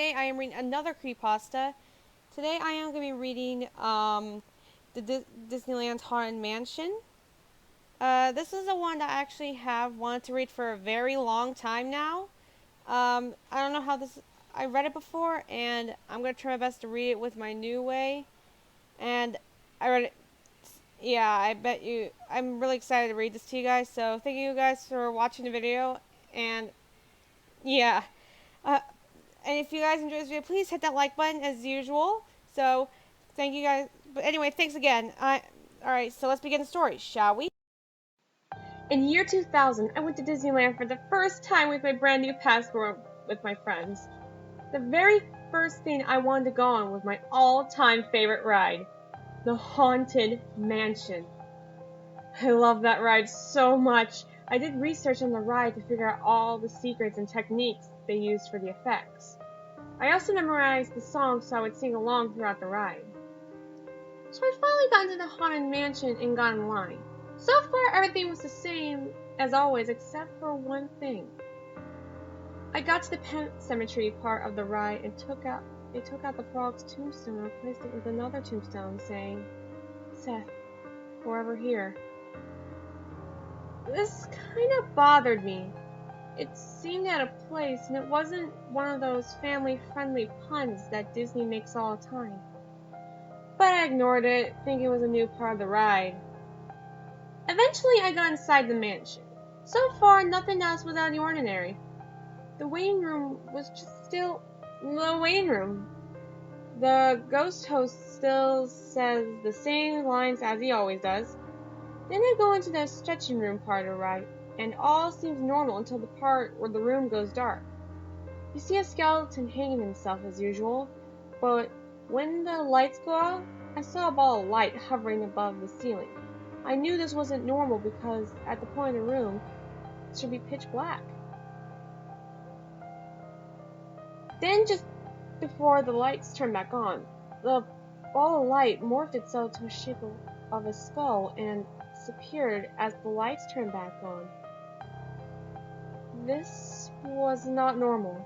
today I am reading another Creepypasta. Today I am going to be reading the Disneyland Haunted Mansion. This is the one that I actually have wanted to read for a very long time now. I don't know how this... I read it before, and I'm going to try my best to read it with my new way. And I read it... Yeah, I bet you... I'm really excited to read this to you guys, so thank you guys for watching the video, and... Yeah. And if you guys enjoyed this video, please hit that like button as usual. So, thank you guys. But anyway, thanks again. Alright, so let's begin the story, shall we? In year 2000, I went to Disneyland for the first time with my brand new passport with my friends. The very first thing I wanted to go on was my all-time favorite ride, the Haunted Mansion. I love that ride so much. I did research on the ride to figure out all the secrets and techniques they used for the effects. I also memorized the songs so I would sing along throughout the ride. So I finally got into the Haunted Mansion and got in line. So far everything was the same as always except for one thing. I got to the pet cemetery part of the ride and they took out the frog's tombstone and replaced it with another tombstone saying, "Seth, forever here." This kind of bothered me. It seemed out of place, and it wasn't one of those family-friendly puns that Disney makes all the time. But I ignored it, thinking it was a new part of the ride. Eventually, I got inside the mansion. So far, nothing else was out of the ordinary. The waiting room was just still the waiting room. The ghost host still says the same lines as he always does. Then I go into the stretching room part of the ride, and all seems normal until the part where the room goes dark. You see a skeleton hanging himself as usual, but when the lights go out, I saw a ball of light hovering above the ceiling. I knew this wasn't normal because at the point of the room, it should be pitch black. Then just before the lights turned back on, the ball of light morphed itself to a shape of a skull and disappeared as the lights turned back on. This was not normal.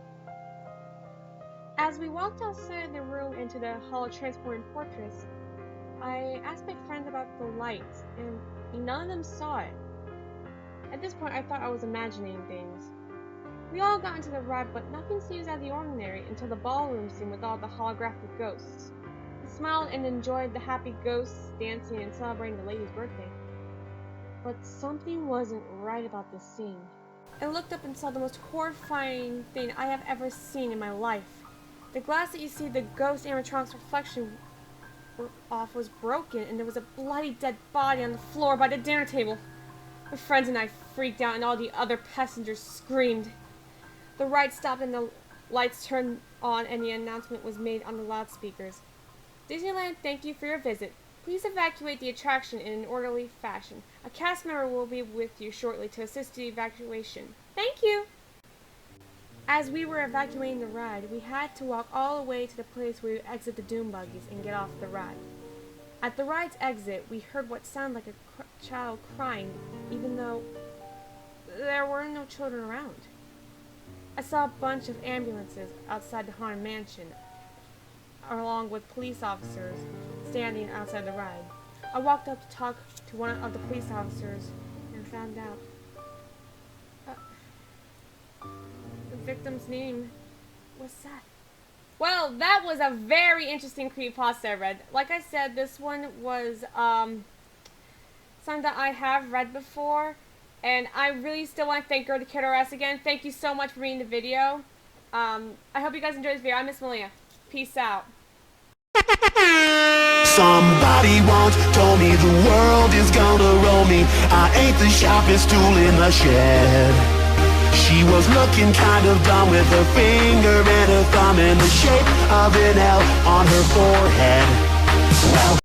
As we walked outside the room into the Hall of Transporting Portraits, I asked my friends about the lights, and none of them saw it. At this point, I thought I was imagining things. We all got into the ride, but nothing seems out of the ordinary until the ballroom scene with all the holographic ghosts. I smiled and enjoyed the happy ghosts dancing and celebrating the lady's birthday. But something wasn't right about this scene. I looked up and saw the most horrifying thing I have ever seen in my life. The glass that you see the ghost animatronic's reflection off was broken, and there was a bloody dead body on the floor by the dinner table. My friends and I freaked out, and all the other passengers screamed. The ride stopped and the lights turned on, and the announcement was made on the loudspeakers. Disneyland, thank you for your visit. Please evacuate the attraction in an orderly fashion. A cast member will be with you shortly to assist the evacuation. Thank you! As we were evacuating the ride, we had to walk all the way to the place where we exit the doom buggies and get off the ride. At the ride's exit, we heard what sounded like a child crying, even though there were no children around. I saw a bunch of ambulances outside the Haunted Mansion, along with police officers standing outside the ride. I walked up to talk to one of the police officers and found out the victim's name was Seth. Well, that was a very interesting creepypasta I read. Like I said, this one was something that I have read before, and I really still want to thank Girl to Kid RS again. Thank you so much for reading the video. I hope you guys enjoyed this video. I'm Ms.Mileena. Peace out. Somebody once told me the world is gonna roll me. I ain't the sharpest tool in the shed. She was looking kind of dumb with her finger and her thumb in the shape of an L on her forehead. Well,